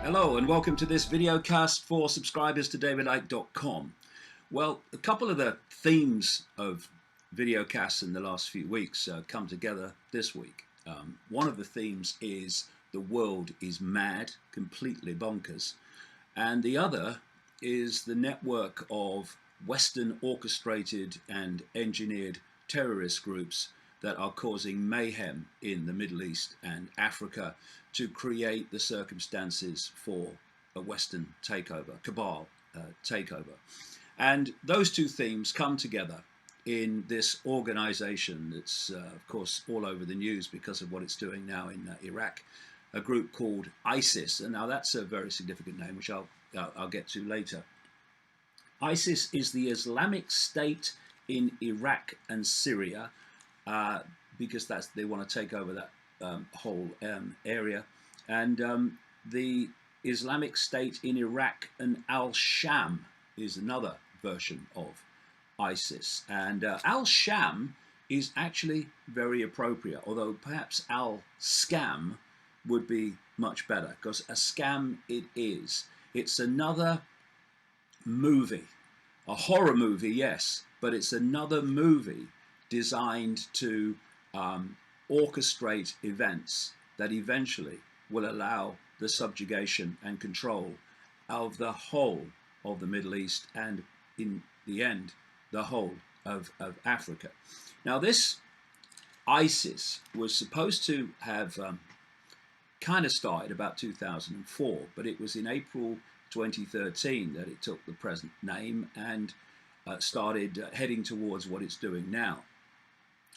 Hello and welcome to this video cast for subscribers to davidicke.com. Well, a couple of the themes of video casts in the last few weeks come together this week. One of the themes is the world is mad, completely bonkers. And the other is the network of Western orchestrated and engineered terrorist groups that are causing mayhem in the Middle East and Africa to create the circumstances for a Western takeover, cabal takeover. And those two themes come together in this organization that's, of course, all over the news because of what it's doing now in Iraq, a group called ISIS. And now that's a very significant name, which I'll get to later. ISIS is the Islamic State in Iraq and Syria, because they want to take over that whole area. And the Islamic State in Iraq and Al-Sham is another version of ISIS. And Al-Sham is actually very appropriate, although perhaps Al-Scam would be much better, because a scam it is. It's another movie, a horror movie, yes, but it's another movie designed to orchestrate events that eventually will allow the subjugation and control of the whole of the Middle East and, in the end, the whole of Africa. Now, this ISIS was supposed to have kind of started about 2004, but it was in April 2013 that it took the present name and started heading towards what it's doing now.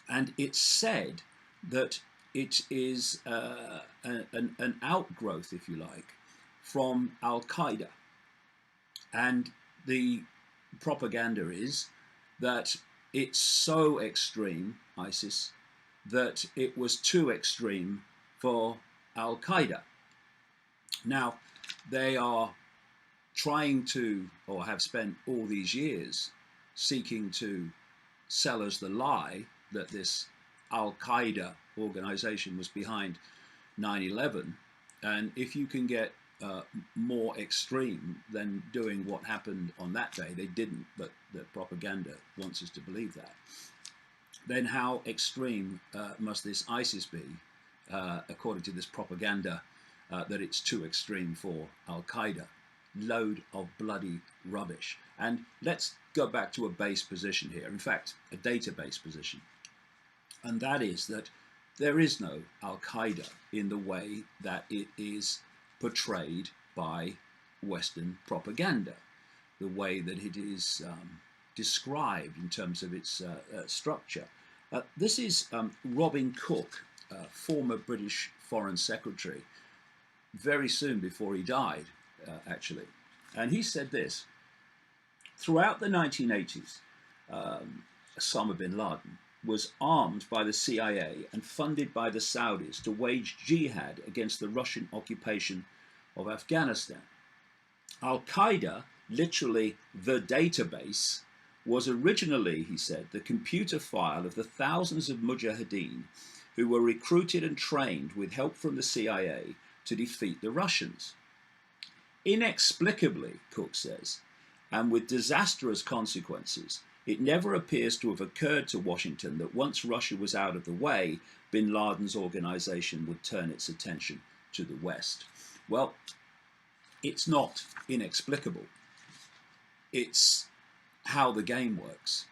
And it's said that it is an outgrowth, if you like, from Al-Qaeda. And the propaganda is that it's so extreme, ISIS, that it was too extreme for Al-Qaeda. Now, they are trying to, or have spent all these years, seeking to sell us the lie that this Al-Qaeda organization was behind 9/11. And if you can get more extreme than doing what happened on that day, they didn't, but the propaganda wants us to believe that, then how extreme must this ISIS be, according to this propaganda, that it's too extreme for Al-Qaeda? Load of bloody rubbish. And let's go back to a base position here, in fact, a database position. And that is that there is no Al-Qaeda in the way that it is portrayed by Western propaganda, the way that it is described in terms of its structure. This is Robin Cook, former British Foreign Secretary, very soon before he died, actually. And he said this: throughout the 1980s, Osama bin Laden was armed by the CIA and funded by the Saudis to wage jihad against the Russian occupation of Afghanistan. Al-Qaeda, literally the database, was originally, he said, the computer file of the thousands of mujahideen who were recruited and trained with help from the CIA to defeat the Russians. Inexplicably, Cook says, and with disastrous consequences, it never appears to have occurred to Washington that once Russia was out of the way, bin Laden's organization would turn its attention to the West. Well, it's not inexplicable. It's how the game works.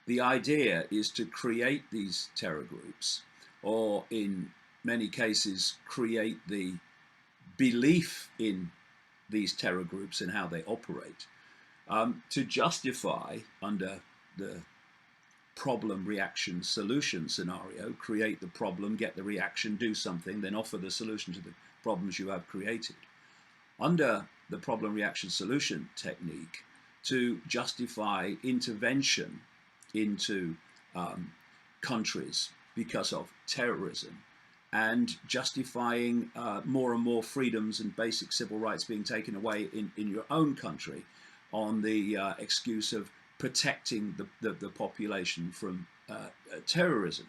The idea is to create these terror groups, or in many cases, create the belief in these terror groups and how they operate, to justify, under the problem, reaction, solution scenario, create the problem, get the reaction, do something, then offer the solution to the problems you have created. Under the problem, reaction, solution technique, to justify intervention into countries because of terrorism, and justifying more and more freedoms and basic civil rights being taken away in your own country on the excuse of protecting the population from terrorism.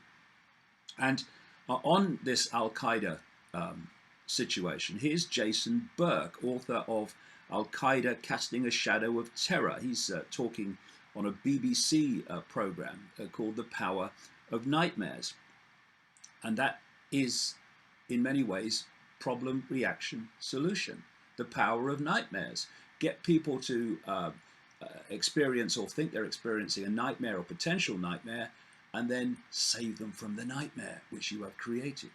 And on this Al-Qaeda situation. Here's Jason Burke, author of Al-Qaeda Casting a Shadow of Terror. He's talking on a BBC program called The Power of Nightmares. And that is, in many ways, problem, reaction, solution. The power of nightmares. Get people to experience or think they're experiencing a nightmare or potential nightmare, and then save them from the nightmare which you have created.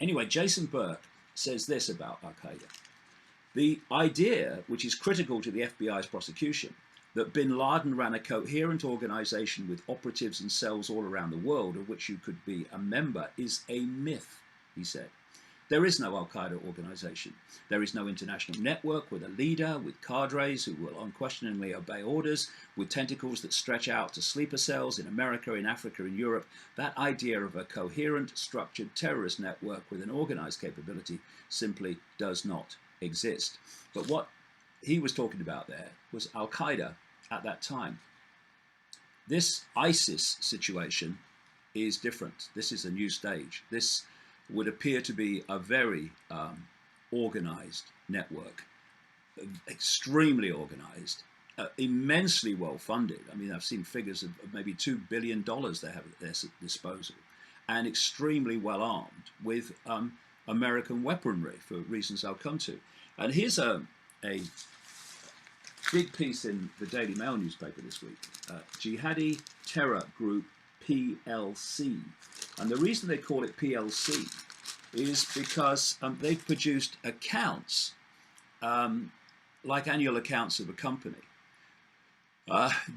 Anyway, Jason Burke says this about Al-Qaeda. The idea, which is critical to the FBI's prosecution, that bin Laden ran a coherent organization with operatives and cells all around the world of which you could be a member is a myth, he said. There is no Al-Qaeda organization. There is no international network with a leader, with cadres who will unquestioningly obey orders, with tentacles that stretch out to sleeper cells in America, in Africa, in Europe. That idea of a coherent, structured terrorist network with an organized capability simply does not exist. But what he was talking about there was Al-Qaeda at that time. This ISIS situation is different. This is a new stage. This would appear to be a very organized network, extremely organized, immensely well funded. I mean, I've seen figures of maybe $2 billion they have at their disposal, and extremely well armed with American weaponry for reasons I'll come to. And here's a big piece in the Daily Mail newspaper this week, Jihadi Terror Group PLC. And the reason they call it PLC is because they've produced accounts, like annual accounts of a company,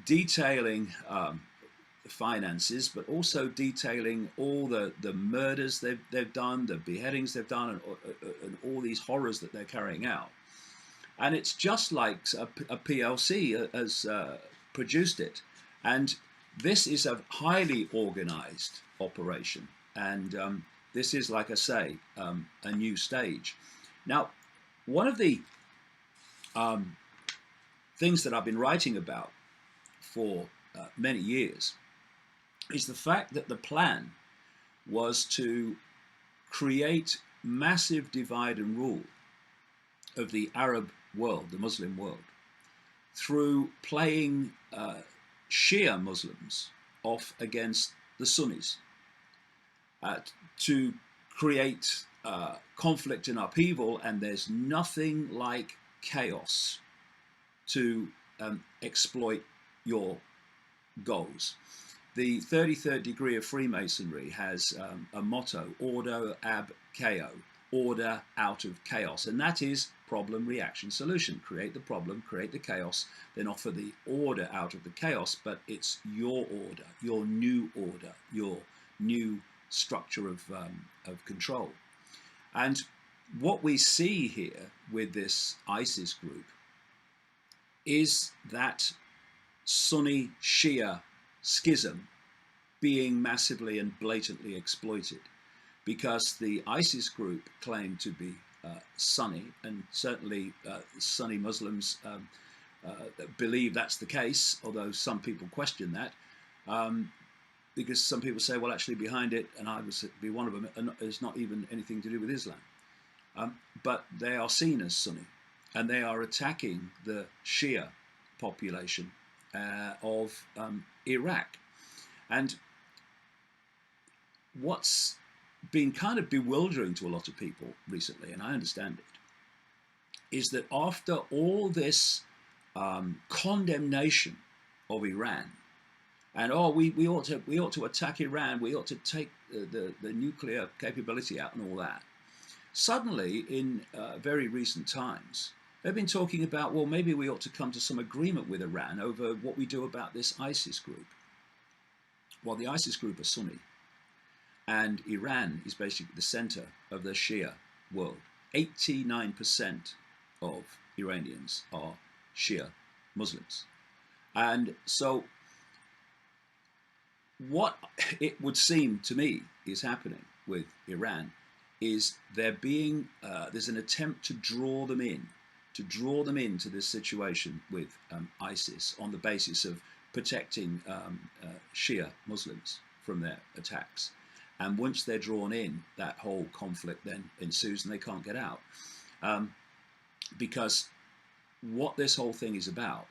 detailing finances, but also detailing all the murders they've done, the beheadings they've done, and all these horrors that they're carrying out. And it's just like a PLC has produced it. And this is a highly organized operation. And this is, like I say, a new stage. Now, one of the things that I've been writing about for many years is the fact that the plan was to create massive divide and rule of the Arab world, the Muslim world, through playing Shia Muslims off against the Sunnis, to create conflict and upheaval. And there's nothing like chaos to exploit your goals. The 33rd degree of Freemasonry has a motto, ordo ab chaos, order out of chaos. And that is problem, reaction, solution. Create the problem, create the chaos, then offer the order out of the chaos. But it's your order, your new order, your new structure of control. And what we see here with this ISIS group is that Sunni Shia schism being massively and blatantly exploited, because the ISIS group claim to be Sunni, and certainly Sunni Muslims believe that's the case, although some people question that, because some people say, well, actually behind it, and I would be one of them, is not even anything to do with Islam. But they are seen as Sunni, and they are attacking the Shia population of Iraq. And what's been kind of bewildering to a lot of people recently, and I understand it, is that after all this condemnation of Iran, and we ought to attack Iran, we ought to take the nuclear capability out and all that, suddenly in very recent times they've been talking about, well, maybe we ought to come to some agreement with Iran over what we do about this ISIS group. Well, the ISIS group are Sunni, and Iran is basically the center of the Shia world. 89% of Iranians are Shia Muslims. And so what it would seem to me is happening with Iran is there's an attempt to draw them into this situation with ISIS on the basis of protecting Shia Muslims from their attacks. And once they're drawn in, that whole conflict then ensues and they can't get out. Because what this whole thing is about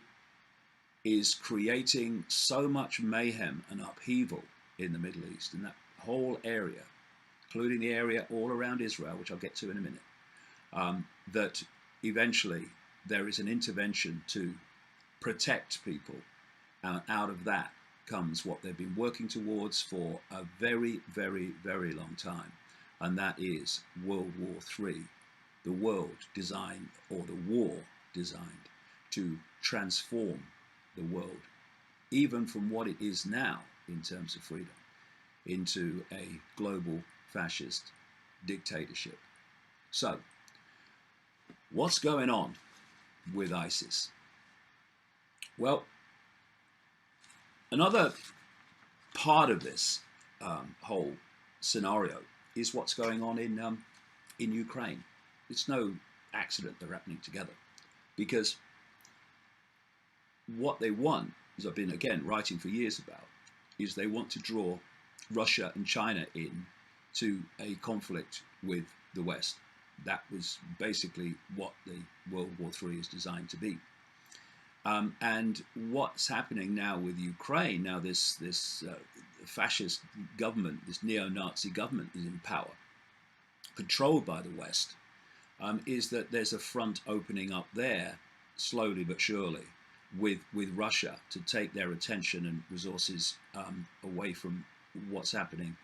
is creating so much mayhem and upheaval in the Middle East, in that whole area, including the area all around Israel, which I'll get to in a minute, that eventually there is an intervention to protect people. Out of that comes what they've been working towards for a very, very, very long time, and that is World War III, the world designed, or the war designed to transform the world, even from what it is now in terms of freedom, into a global fascist dictatorship. So, what's going on with ISIS? Well, another part of this whole scenario is what's going on in Ukraine. It's no accident they're happening together, because what they want, as I've been again writing for years about, is they want to draw Russia and China in to a conflict with the West. That was basically what the World War III is designed to be. And what's happening now with Ukraine, now this fascist government, this neo-Nazi government is in power, controlled by the West, is that there's a front opening up there, slowly but surely, with Russia to take their attention and resources away from what's happening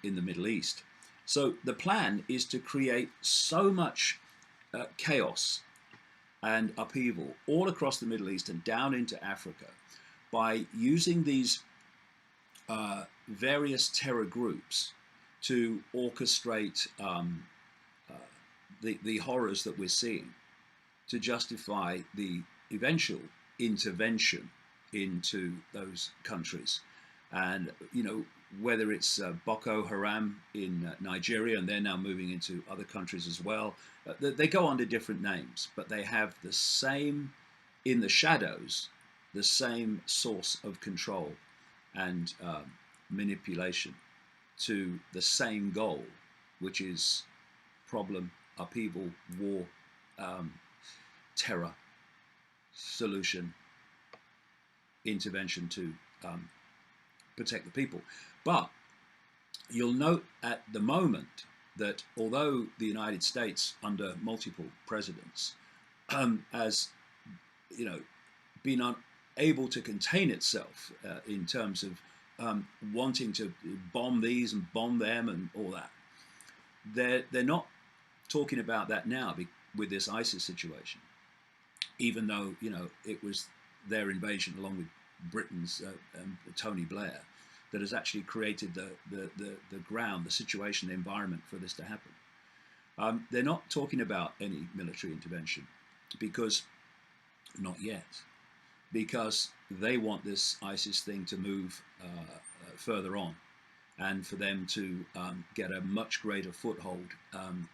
in the Middle East. So the plan is to create so much chaos and upheaval all across the Middle East and down into Africa by using these various terror groups to orchestrate the horrors that we're seeing, to justify the eventual intervention into those countries. And, you know, whether it's Boko Haram in Nigeria, and they're now moving into other countries as well, they go under different names, but they have the same, in the shadows, the same source of control and manipulation to the same goal, which is problem, upheaval, war, terror, solution, intervention to protect the people. But you'll note at the moment that although the United States, under multiple presidents, has, you know, been unable to contain itself in terms of wanting to bomb these and bomb them and all that, they're not talking about that now with this ISIS situation, even though, you know, it was their invasion along with Britain's Tony Blair that has actually created the ground, the situation, the environment for this to happen. They're not talking about any military intervention, because, not yet, because they want this ISIS thing to move further on, and for them to get a much greater foothold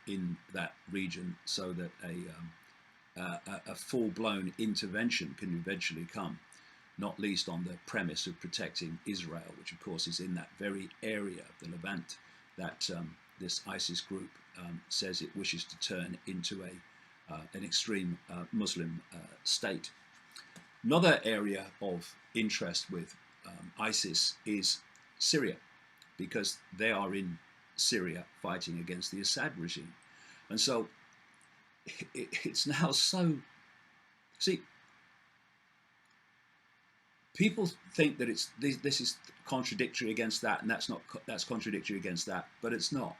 in that region, so that a full-blown intervention can eventually come, not least on the premise of protecting Israel, which of course is in that very area of the Levant that this ISIS group says it wishes to turn into an extreme Muslim state. Another area of interest with ISIS is Syria, because they are in Syria fighting against the Assad regime. And so it's now so, see, people think that this is contradictory against that, and that's contradictory against that, but it's not.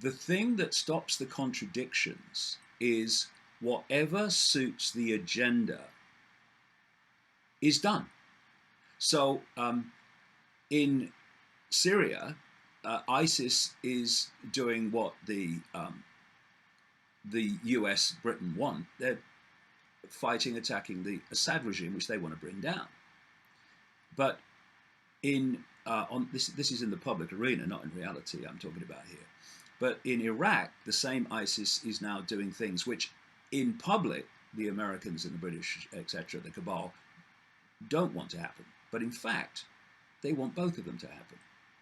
The thing that stops the contradictions is whatever suits the agenda is done. So in Syria, ISIS is doing what the US, Britain want. They're fighting, attacking the Assad regime, which they want to bring down. But in this is in the public arena, not in reality, I'm talking about here. But in Iraq, the same ISIS is now doing things which, in public, the Americans and the British, etc., the cabal, don't want to happen. But in fact, they want both of them to happen.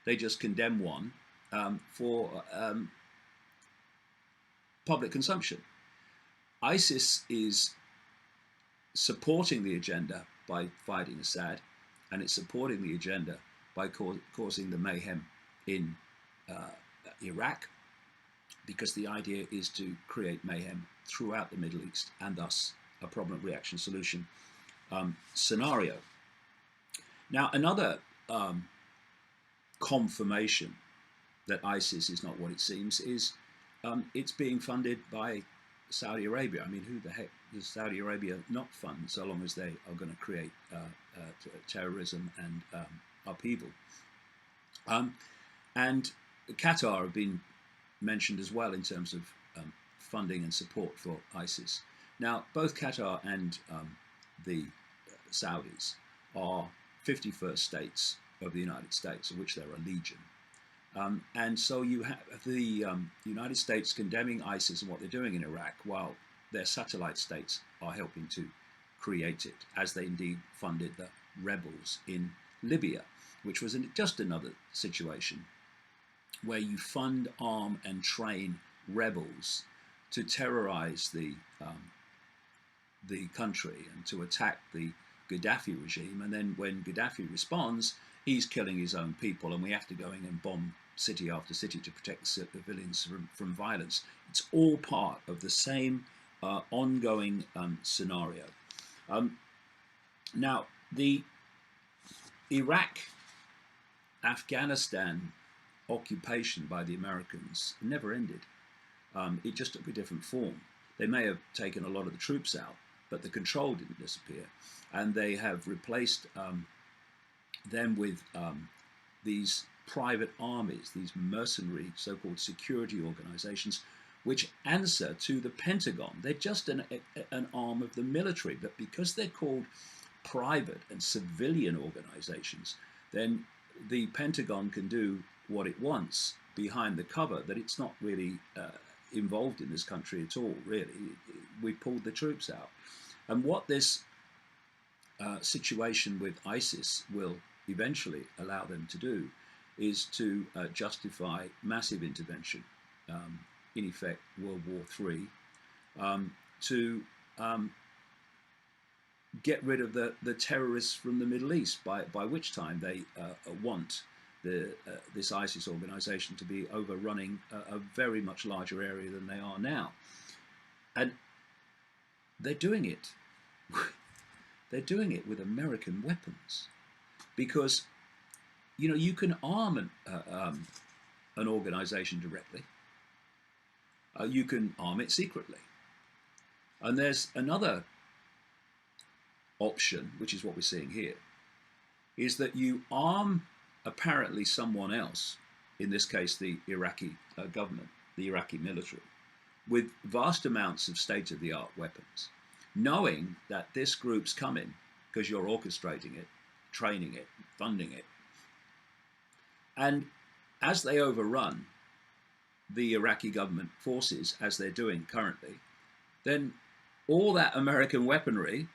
They just condemn one for public consumption. ISIS is supporting the agenda by fighting Assad, and it's supporting the agenda by causing the mayhem in Iraq, because the idea is to create mayhem throughout the Middle East, and thus a problem reaction solution scenario. Now, another confirmation that ISIS is not what it seems is it's being funded by Saudi Arabia. I mean, who the heck does Saudi Arabia not fund, so long as they are going to create terrorism and upheaval? And Qatar have been mentioned as well in terms of funding and support for ISIS. Now, both Qatar and the Saudis are 51st states of the United States, of which there are a legion. And so you have the United States condemning ISIS and what they're doing in Iraq, while their satellite states are helping to create it, as they indeed funded the rebels in Libya, which was just another situation where you fund, arm, and train rebels to terrorize the country and to attack the Gaddafi regime. And then when Gaddafi responds, he's killing his own people, and we have to go in and bomb city after city to protect the civilians from violence. It's all part of the same ongoing scenario. Now, the Iraq-Afghanistan occupation by the Americans never ended. It just took a different form. They may have taken a lot of the troops out, but the control didn't disappear. And they have replaced them with these private armies, these mercenary so-called security organizations, which answer to the Pentagon. They're just an arm of the military, but because they're called private and civilian organizations, then the Pentagon can do what it wants behind the cover, that it's not really involved in this country at all, really. We pulled the troops out. And what this situation with ISIS will eventually allow them to do is to justify massive intervention, in effect World War III, to get rid of the terrorists from the Middle East, by which time they want this ISIS organization to be overrunning a very much larger area than they are now. And they're doing it. They're doing it with American weapons, because you know, you can arm an organization directly. You can arm it secretly. And there's another option, which is what we're seeing here, is that you arm apparently someone else, in this case the Iraqi government, the Iraqi military, with vast amounts of state-of-the-art weapons, knowing that this group's coming because you're orchestrating it, training it, funding it. And as they overrun the Iraqi government forces, as they're doing currently, then all that American weaponry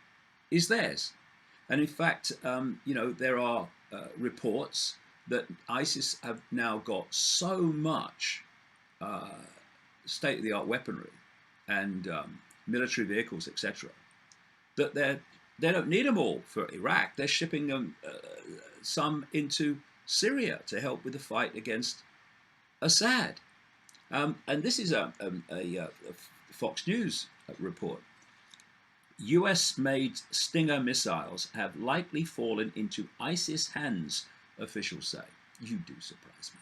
is theirs. And in fact, you know, there are reports that ISIS have now got so much state-of-the-art weaponry and military vehicles, etc., that they don't need them all for Iraq. They're shipping them some into Syria to help with the fight against Assad. And this is a Fox News report. US-made Stinger missiles have likely fallen into ISIS hands, officials say. You do surprise me.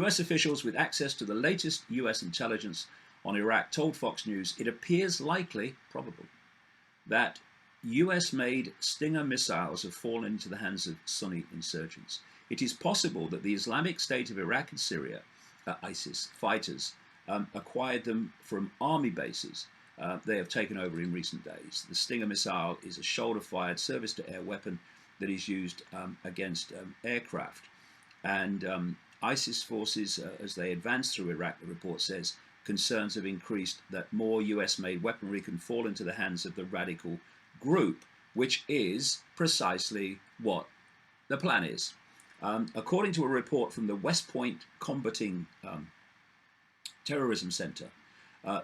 US officials with access to the latest US intelligence on Iraq told Fox News it appears likely, probable, that US-made Stinger missiles have fallen into the hands of Sunni insurgents. It is possible that the Islamic State of Iraq and Syria, ISIS fighters, acquired them from army bases they have taken over in recent days. The Stinger missile is a shoulder-fired surface-to-air weapon that is used against aircraft. And ISIS forces, as they advance through Iraq, the report says, concerns have increased that more US-made weaponry can fall into the hands of the radical group, which is precisely what the plan is. According to a report from the West Point Combating Terrorism Center,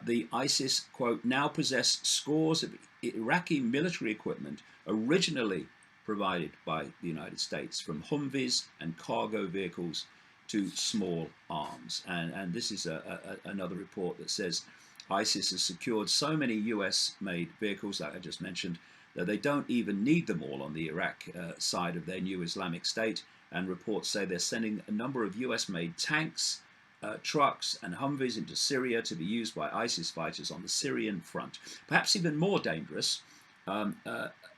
the ISIS, quote, now possess scores of Iraqi military equipment originally provided by the United States, from Humvees and cargo vehicles to small arms. And this is another report that says ISIS has secured so many US-made vehicles, like I just mentioned, that they don't even need them all on the Iraq side of their new Islamic State. And reports say they're sending a number of US-made tanks, trucks and Humvees into Syria to be used by ISIS fighters on the Syrian front. Perhaps even more dangerous,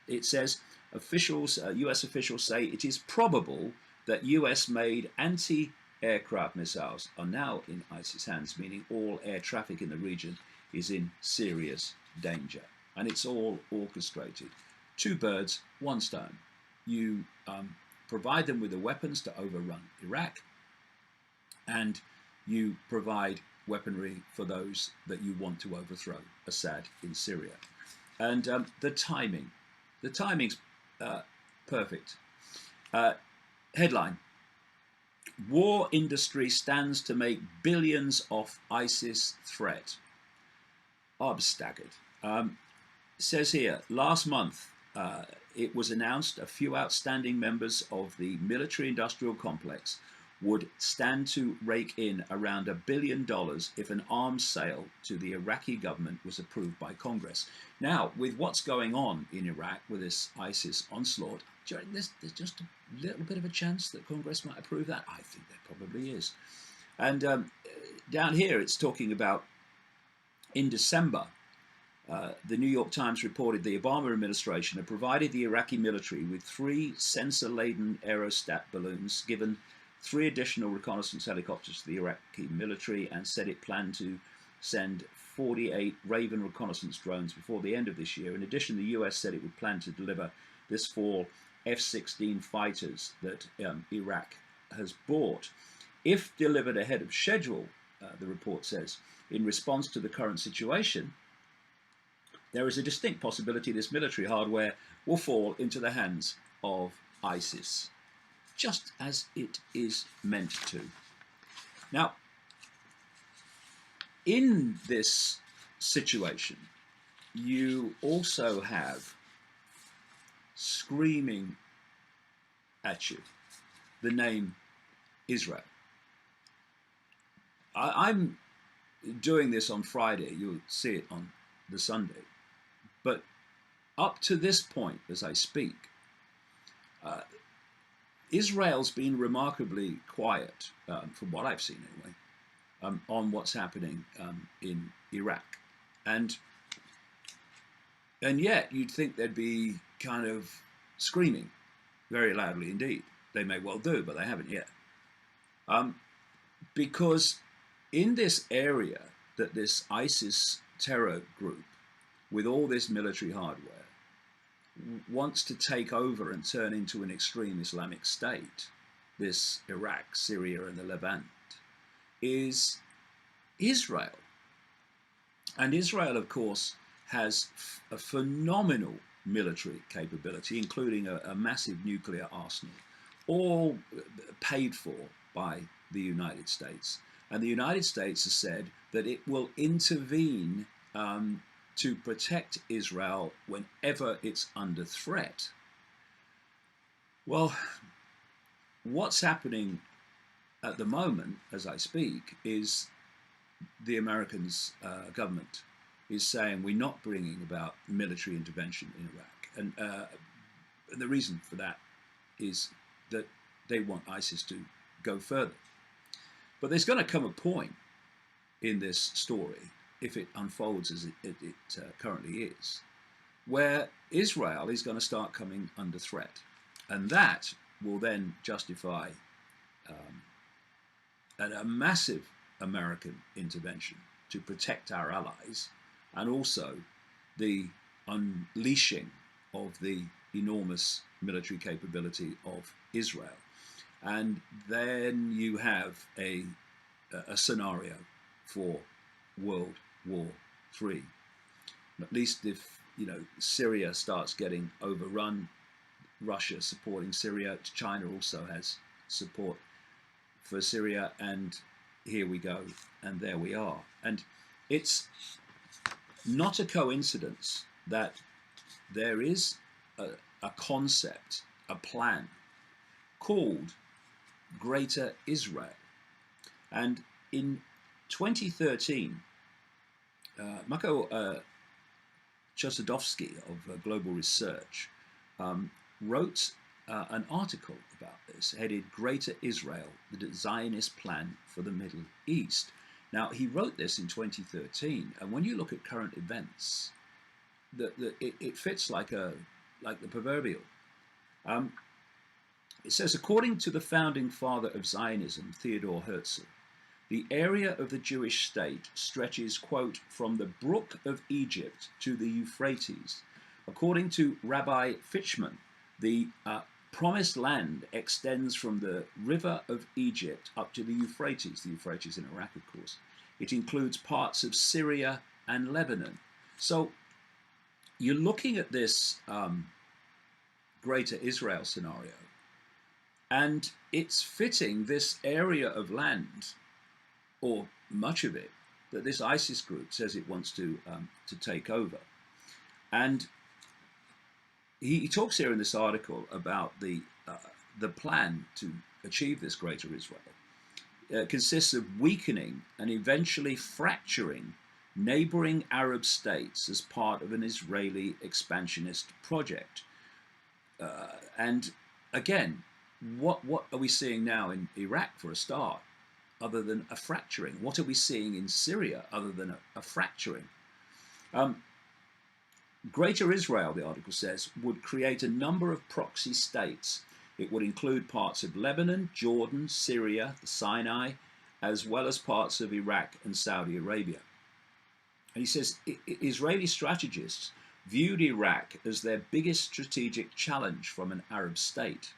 it says US officials say it is probable that US-made anti-aircraft missiles are now in ISIS hands, meaning all air traffic in the region is in serious danger. And it's all orchestrated. Two birds, one stone. You provide them with the weapons to overrun Iraq, and you provide weaponry for those that you want to overthrow, Assad in Syria. And the timing's perfect. Headline: War industry stands to make billions off ISIS threat. I'm staggered. Says here, last month it was announced a few outstanding members of the military-industrial complex would stand to rake in around $1 billion if an arms sale to the Iraqi government was approved by Congress. Now, with what's going on in Iraq with this ISIS onslaught, do you reckon there's just a little bit of a chance that Congress might approve that? I think there probably is. And down here it's talking about, in December, the New York Times reported the Obama administration had provided the Iraqi military with 3 sensor-laden aerostat balloons, given 3 additional reconnaissance helicopters to the Iraqi military, and said it planned to send 48 Raven reconnaissance drones before the end of this year. In addition, the US said it would plan to deliver this fall F-16 fighters that Iraq has bought. If delivered ahead of schedule, the report says, in response to the current situation, there is a distinct possibility this military hardware will fall into the hands of ISIS, just as it is meant to. Now, in this situation, you also have screaming at you the name Israel. I'm doing this on Friday. You'll see it on the Sunday. But up to this point, as I speak, Israel's been remarkably quiet, from what I've seen anyway, on what's happening in Iraq. And yet you'd think they'd be kind of screaming very loudly indeed. They may well do, but they haven't yet. Because in this area that this ISIS terror group, with all this military hardware, wants to take over and turn into an extreme Islamic State, this Iraq, Syria, and the Levant, is Israel. And Israel, of course, has a phenomenal military capability, including a massive nuclear arsenal, all paid for by the United States. And the United States has said that it will intervene to protect Israel whenever it's under threat. Well, what's happening at the moment, as I speak, is the Americans' government is saying we're not bringing about military intervention in Iraq. And the reason for that is that they want ISIS to go further. But there's going to come a point in this story, if it unfolds as it currently is, where Israel is going to start coming under threat. And that will then justify a massive American intervention to protect our allies, and also the unleashing of the enormous military capability of Israel. And then you have a scenario for World War III. At least if, Syria starts getting overrun, Russia supporting Syria, China also has support for Syria, and here we go, and there we are. And it's not a coincidence that there is a concept, a plan called Greater Israel. And in 2013, Mako Chosadovsky of Global Research wrote an article about this, headed Greater Israel, the Zionist Plan for the Middle East. Now, he wrote this in 2013, and when you look at current events, it fits like the proverbial. It says, according to the founding father of Zionism, Theodor Herzl, the area of the Jewish state stretches, quote, from the brook of Egypt to the Euphrates. According to Rabbi Fitchman, the promised land extends from the river of Egypt up to the Euphrates in Iraq, of course. It includes parts of Syria and Lebanon. So you're looking at this Greater Israel scenario, and it's fitting this area of land, or much of it, that this ISIS group says it wants to take over. And he talks here in this article about the plan to achieve this Greater Israel. Consists of weakening and eventually fracturing neighboring Arab states as part of an Israeli expansionist project. And again, what are we seeing now in Iraq for a start, other than a fracturing? What are we seeing in Syria other than a fracturing? Greater Israel, the article says, would create a number of proxy states. It would include parts of Lebanon, Jordan, Syria, the Sinai, as well as parts of Iraq and Saudi Arabia. And he says Israeli strategists viewed Iraq as their biggest strategic challenge from an Arab state.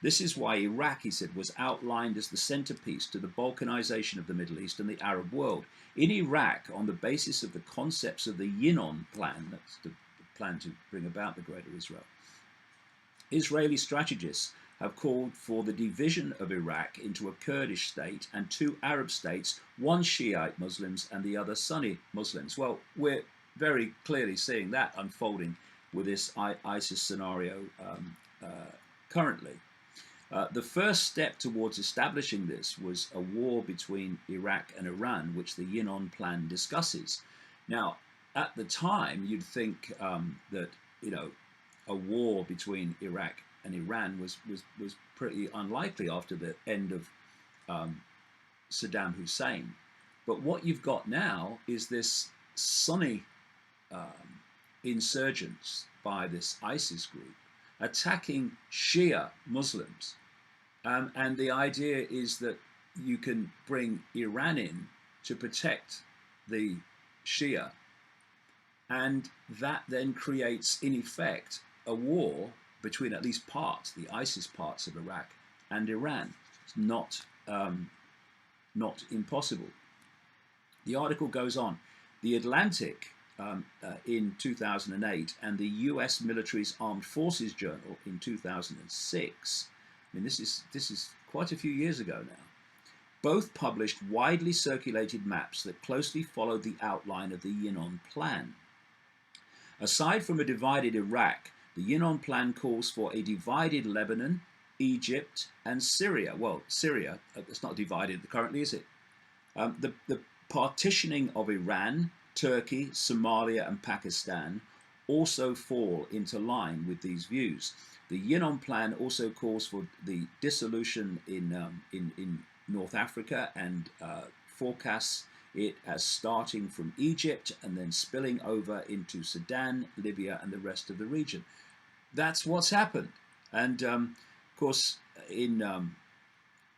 This is why Iraq, he said, was outlined as the centerpiece to the balkanization of the Middle East and the Arab world. In Iraq, on the basis of the concepts of the Yinon plan, that's the plan to bring about the Greater Israel, Israeli strategists have called for the division of Iraq into a Kurdish state and two Arab states, one Shiite Muslims and the other Sunni Muslims. Well, we're very clearly seeing that unfolding with this ISIS scenario currently. The first step towards establishing this was a war between Iraq and Iran, which the Yinon plan discusses. Now, at the time, you'd think that, you know, a war between Iraq and Iran was pretty unlikely after the end of Saddam Hussein. But what you've got now is this Sunni insurgents by this ISIS group attacking Shia Muslims. And the idea is that you can bring Iran in to protect the Shia. And that then creates, in effect, a war between at least parts, the ISIS parts of Iraq and Iran. It's not impossible. The article goes on. The Atlantic in 2008 and the US Military's Armed Forces Journal in 2006, I mean, this is quite a few years ago now, both published widely circulated maps that closely followed the outline of the Yinon plan. Aside from a divided Iraq, the Yinon plan calls for a divided Lebanon, Egypt, and Syria. Well, Syria, it's not divided currently, is it? The partitioning of Iran, Turkey, Somalia, and Pakistan also fall into line with these views. The Yinon plan also calls for the dissolution in North Africa and forecasts it as starting from Egypt and then spilling over into Sudan, Libya, and the rest of the region. That's what's happened. And of course, in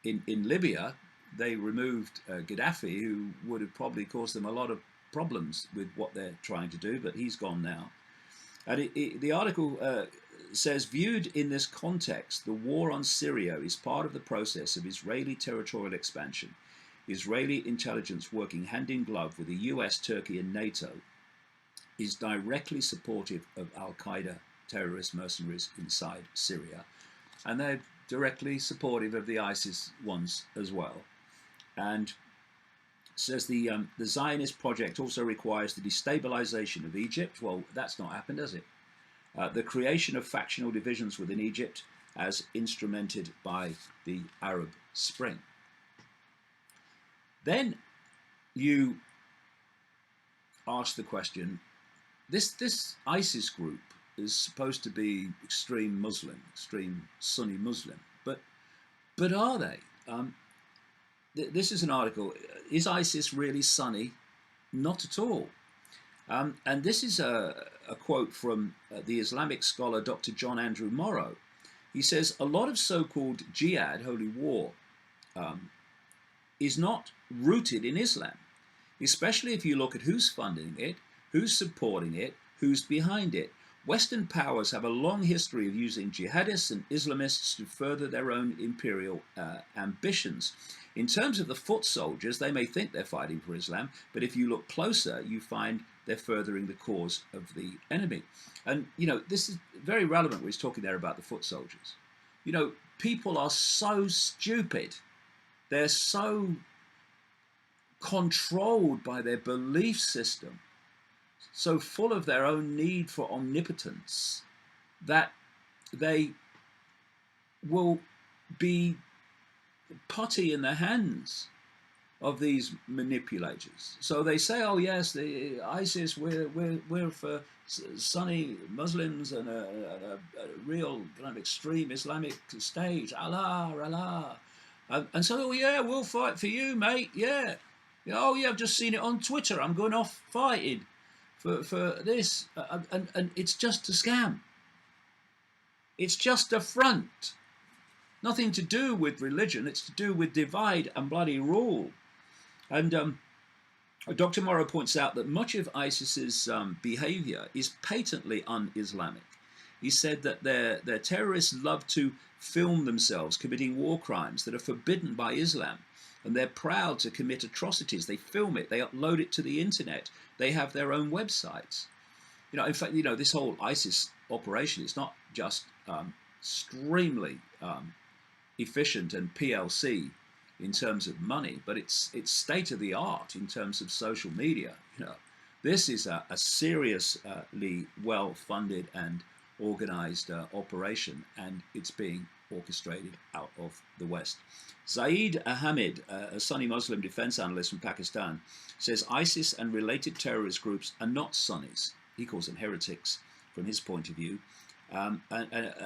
Libya, they removed Gaddafi, who would have probably caused them a lot of problems with what they're trying to do, but he's gone now. And the article says, viewed in this context, the war on Syria is part of the process of Israeli territorial expansion. Israeli intelligence, working hand in glove with the US, Turkey, and NATO, is directly supportive of al-Qaeda terrorist mercenaries inside Syria. and they're directly supportive of the ISIS ones as well. And says the Zionist project also requires the destabilization of Egypt. Well, that's not happened, has it? The creation of factional divisions within Egypt as instrumented by the Arab Spring. Then you ask the question, this ISIS group is supposed to be extreme Muslim, extreme Sunni Muslim, but are they? This is an article. Is ISIS really Sunni? Not at all. And this is a quote from the Islamic scholar Dr. John Andrew Morrow. He says, a lot of so-called jihad, holy war, is not rooted in Islam, especially if you look at who's funding it, who's supporting it, who's behind it. Western powers have a long history of using jihadists and Islamists to further their own imperial ambitions. In terms of the foot soldiers, they may think they're fighting for Islam, but if you look closer, you find they're furthering the cause of the enemy. And, you know, this is very relevant when he's talking there about the foot soldiers. You know, people are so stupid. They're so controlled by their belief system, so full of their own need for omnipotence, that they will be putty in the hands of these manipulators. So they say, oh yes, the ISIS, we're for Sunni Muslims and a real kind of extreme Islamic state, Allah. And so, oh yeah, we'll fight for you, mate, yeah. Oh yeah, I've just seen it on Twitter, I'm going off fighting for this. And it's just a scam. It's just a front. Nothing to do with religion, it's to do with divide and bloody rule. And Dr. Morrow points out that much of ISIS's behavior is patently un-Islamic. He said that their terrorists love to film themselves committing war crimes that are forbidden by Islam, and they're proud to commit atrocities. They film it, they upload it to the internet, they have their own websites. You know, in fact, you know, this whole ISIS operation is not just extremely efficient and PLC in terms of money, but it's state of the art in terms of social media. You know, this is a seriously well funded and organized operation, and it's being orchestrated out of the West. Zaid Ahmed, a Sunni Muslim defense analyst from Pakistan, says ISIS and related terrorist groups are not Sunnis. He calls them heretics from his point of view. And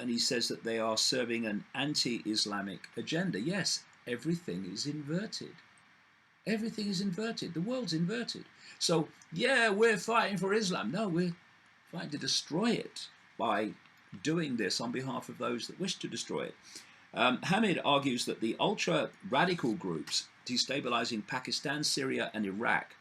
he says that they are serving an anti-Islamic agenda. Yes, everything is inverted. Everything is inverted. The world's inverted. So, yeah, we're fighting for Islam. No, we're fighting to destroy it by doing this on behalf of those that wish to destroy it. Hamid argues that the ultra-radical groups destabilizing Pakistan, Syria, and Iraq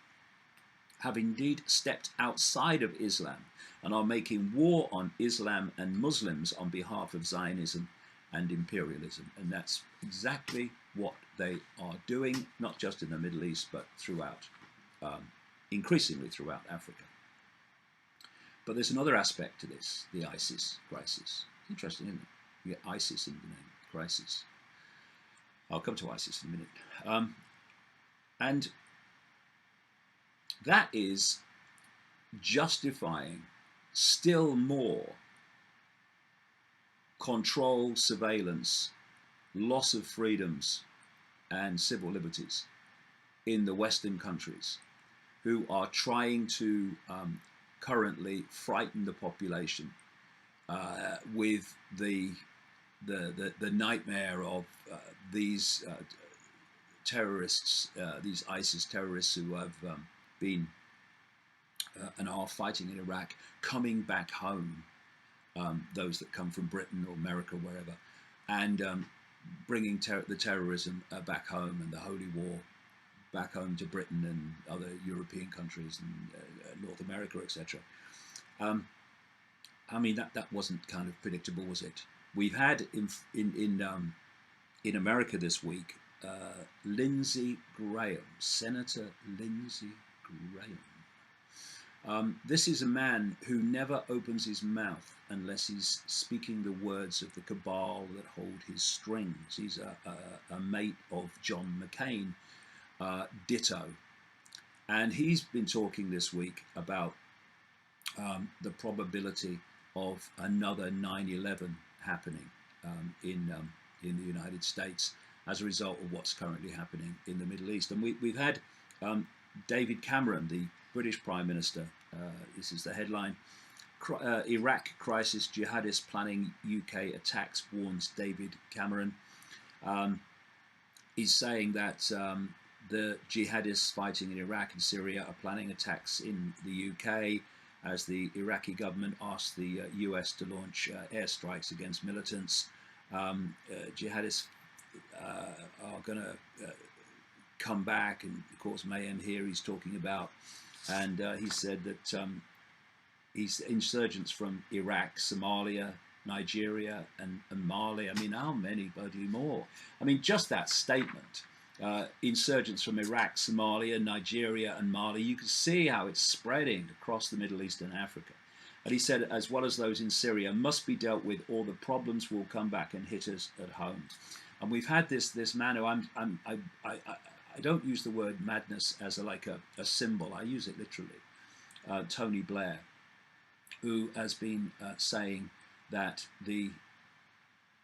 have indeed stepped outside of Islam and are making war on Islam and Muslims on behalf of Zionism and imperialism. And that's exactly what they are doing, not just in the Middle East, but throughout, increasingly throughout Africa. But there's another aspect to this, the ISIS crisis. Interesting, isn't it? You get ISIS in the name, crisis. I'll come to ISIS in a minute. And that is justifying still more control, surveillance, loss of freedoms and civil liberties in the Western countries, who are trying to currently frighten the population with the nightmare of these terrorists, these ISIS terrorists who have been and are fighting in Iraq, coming back home, those that come from Britain or America, wherever, and bringing the terrorism back home and the Holy War back home to Britain and other European countries and North America, etc. I mean, that wasn't kind of predictable, was it? We've had in America this week, Lindsey Graham, Senator Lindsey Graham, This is a man who never opens his mouth unless he's speaking the words of the cabal that hold his strings. He's a mate of John McCain, ditto. And he's been talking this week about the probability of another 9/11 happening in the United States as a result of what's currently happening in the Middle East. And we've had David Cameron, the British Prime Minister, this is the headline, Iraq crisis, jihadists planning UK attacks, warns David Cameron. He's saying that the jihadists fighting in Iraq and Syria are planning attacks in the UK as the Iraqi government asks the US to launch airstrikes against militants. Jihadists are going to come back and cause mayhem here, he's talking about. And he said that he's insurgents from Iraq, Somalia, Nigeria, and Mali. I mean, how many bloody more? I mean, just that statement. Insurgents from Iraq, Somalia, Nigeria, and Mali. You can see how it's spreading across the Middle East and Africa. And he said, as well as those in Syria, must be dealt with, or the problems will come back and hit us at home. And we've had this man who I don't use the word madness as a symbol. I use it literally. Tony Blair, who has been saying that the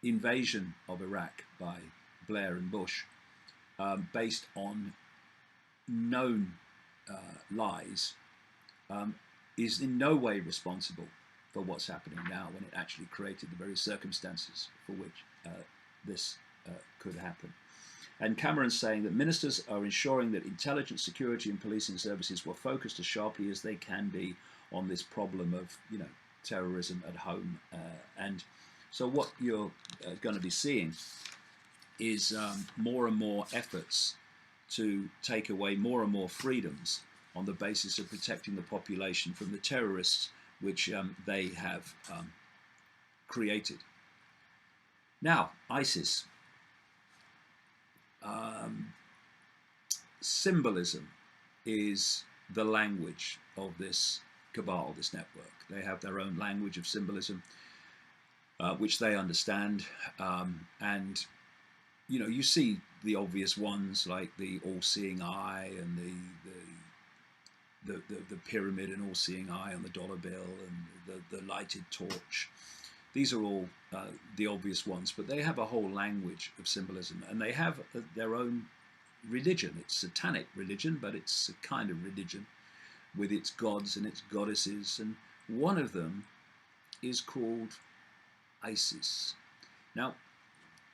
invasion of Iraq by Blair and Bush, based on known lies, is in no way responsible for what's happening now, when it actually created the very circumstances for which this could happen. And Cameron's saying that ministers are ensuring that intelligence, security and policing services were focused as sharply as they can be on this problem of, terrorism at home. And so what you're going to be seeing is more and more efforts to take away more and more freedoms on the basis of protecting the population from the terrorists which they have created. Now, ISIS. Symbolism is the language of this cabal, this network. They have their own language of symbolism, which they understand. And, you see the obvious ones like the all-seeing eye and the pyramid and all-seeing eye on the dollar bill and the lighted torch. These are all the obvious ones, but they have a whole language of symbolism, and they have their own religion. It's satanic religion, but it's a kind of religion with its gods and its goddesses, and one of them is called ISIS. Now,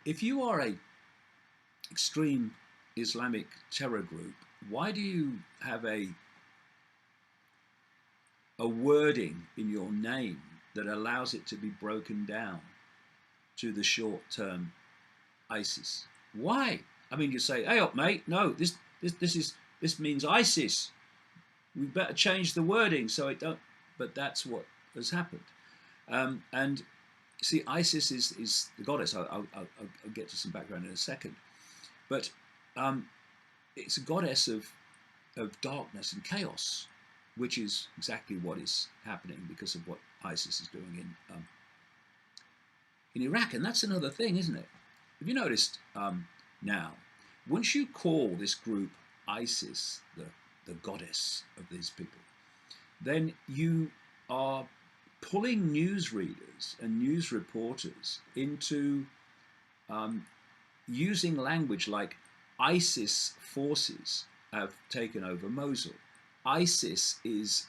if you are a extreme Islamic terror group, why do you have a wording in your name that allows it to be broken down to the short-term ISIS? Why? I mean, you say, "Hey up, mate! No, this means ISIS. We better change the wording so it don't." But that's what has happened. And see, ISIS is the goddess. I'll get to some background in a second, but it's a goddess of darkness and chaos, which is exactly what is happening because of what ISIS is doing in Iraq. And that's another thing, isn't it? Have you noticed now, once you call this group ISIS, the goddess of these people, then you are pulling newsreaders and news reporters into using language like ISIS forces have taken over Mosul. ISIS is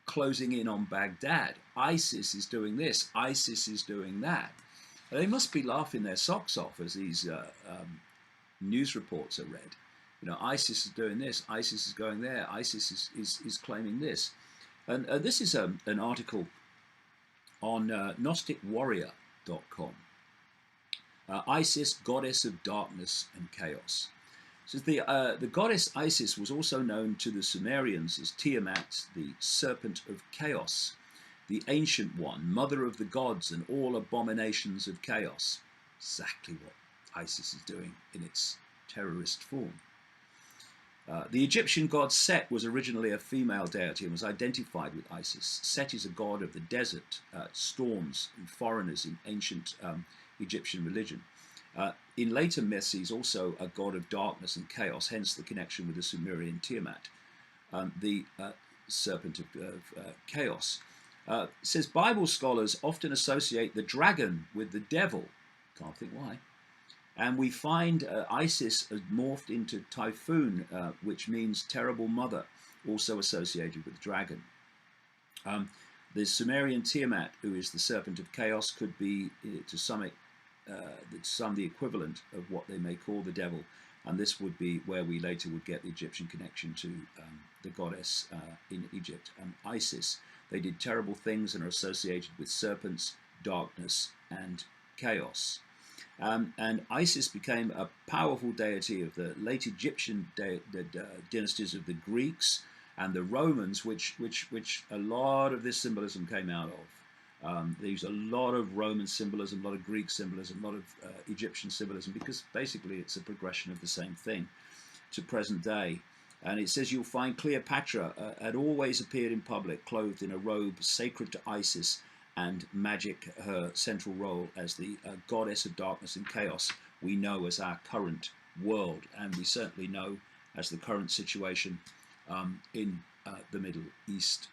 closing in on Baghdad. ISIS is doing this. ISIS is doing that. They must be laughing their socks off as these news reports are read. ISIS is doing this. ISIS is going there. ISIS is claiming this. And this is an article on GnosticWarrior.com. ISIS, goddess of darkness and chaos. So the goddess Isis was also known to the Sumerians as Tiamat, the serpent of chaos, the ancient one, mother of the gods and all abominations of chaos. Exactly what ISIS is doing in its terrorist form. The Egyptian god Set was originally a female deity and was identified with Isis. Set is a god of the desert, storms, and foreigners in ancient Egyptian religion. In later myths, he's also a god of darkness and chaos, hence the connection with the Sumerian Tiamat, the serpent of chaos. Says Bible scholars often associate the dragon with the devil. Can't think why. And we find Isis has morphed into Typhoon, which means terrible mother, also associated with the dragon. The Sumerian Tiamat, who is the serpent of chaos, could be to some the equivalent of what they may call the devil, and this would be where we later would get the Egyptian connection to the goddess in Egypt, Isis. They did terrible things and are associated with serpents, darkness, and chaos. And Isis became a powerful deity of the late Egyptian dynasties of the Greeks and the Romans, which a lot of this symbolism came out of. There's a lot of Roman symbolism, a lot of Greek symbolism, a lot of Egyptian symbolism, because basically it's a progression of the same thing to present day. And it says you'll find Cleopatra had always appeared in public clothed in a robe sacred to Isis, and magic, her central role as the goddess of darkness and chaos, we know as our current world, and we certainly know as the current situation in the Middle East,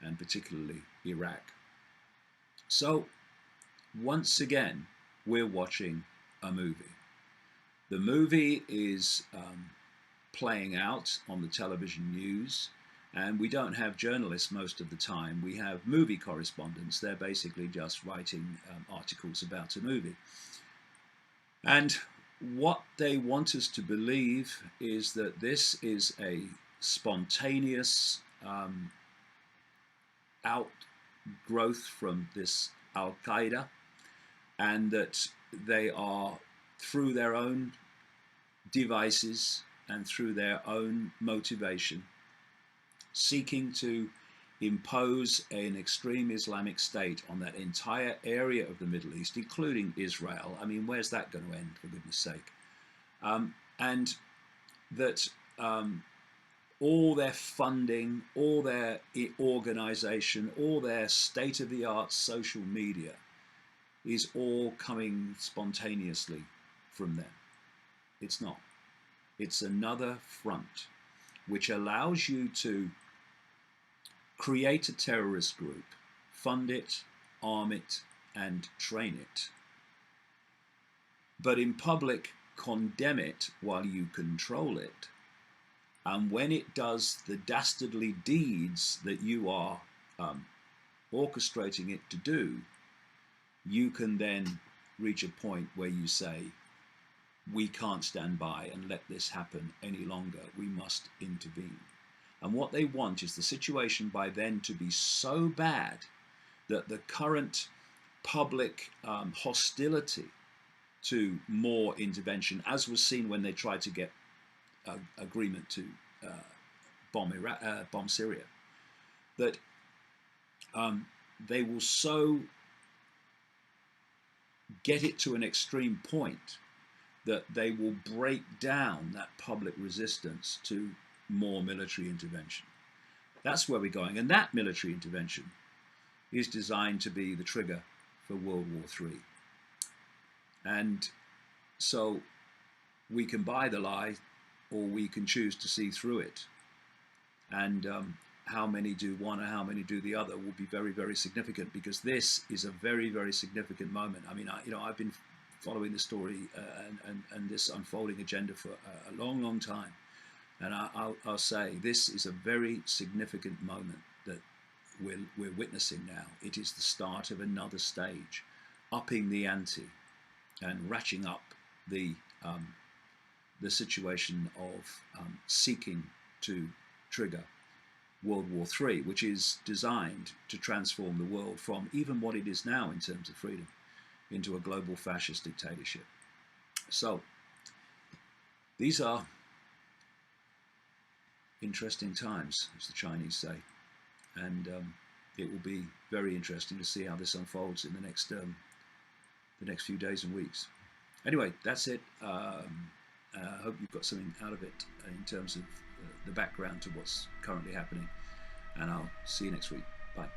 and particularly Iraq. So, once again, we're watching a movie. The movie is playing out on the television news, and we don't have journalists most of the time. We have movie correspondents. They're basically just writing articles about a movie. And what they want us to believe is that this is a spontaneous outgrowth from this Al-Qaeda, and that they are, through their own devices and through their own motivation, seeking to impose an extreme Islamic state on that entire area of the Middle East, including Israel. I mean, where's that going to end, for goodness sake? And that all their funding, all their organization, all their state-of-the-art social media is all coming spontaneously from them. It's not. It's another front which allows you to create a terrorist group, fund it, arm it, and train it, but in public condemn it while you control it. And when it does the dastardly deeds that you are orchestrating it to do, you can then reach a point where you say, we can't stand by and let this happen any longer. We must intervene. And what they want is the situation by then to be so bad that the current public hostility to more intervention, as was seen when they tried to get agreement to bomb Syria, that they will so get it to an extreme point that they will break down that public resistance to more military intervention. That's where we're going, and that military intervention is designed to be the trigger for World War III. And so we can buy the lie, or we can choose to see through it. And how many do one or how many do the other will be very, very significant, because this is a very, very significant moment. I mean, I've been following the story and this unfolding agenda for a long, long time. And I'll say this is a very significant moment that we're witnessing now. It is the start of another stage, upping the ante and ratcheting up the situation of seeking to trigger World War III, which is designed to transform the world from even what it is now in terms of freedom into a global fascist dictatorship. So these are interesting times, as the Chinese say, and it will be very interesting to see how this unfolds in the next few days and weeks. Anyway, that's it. I hope you've got something out of it in terms of the background to what's currently happening. And I'll see you next week. Bye.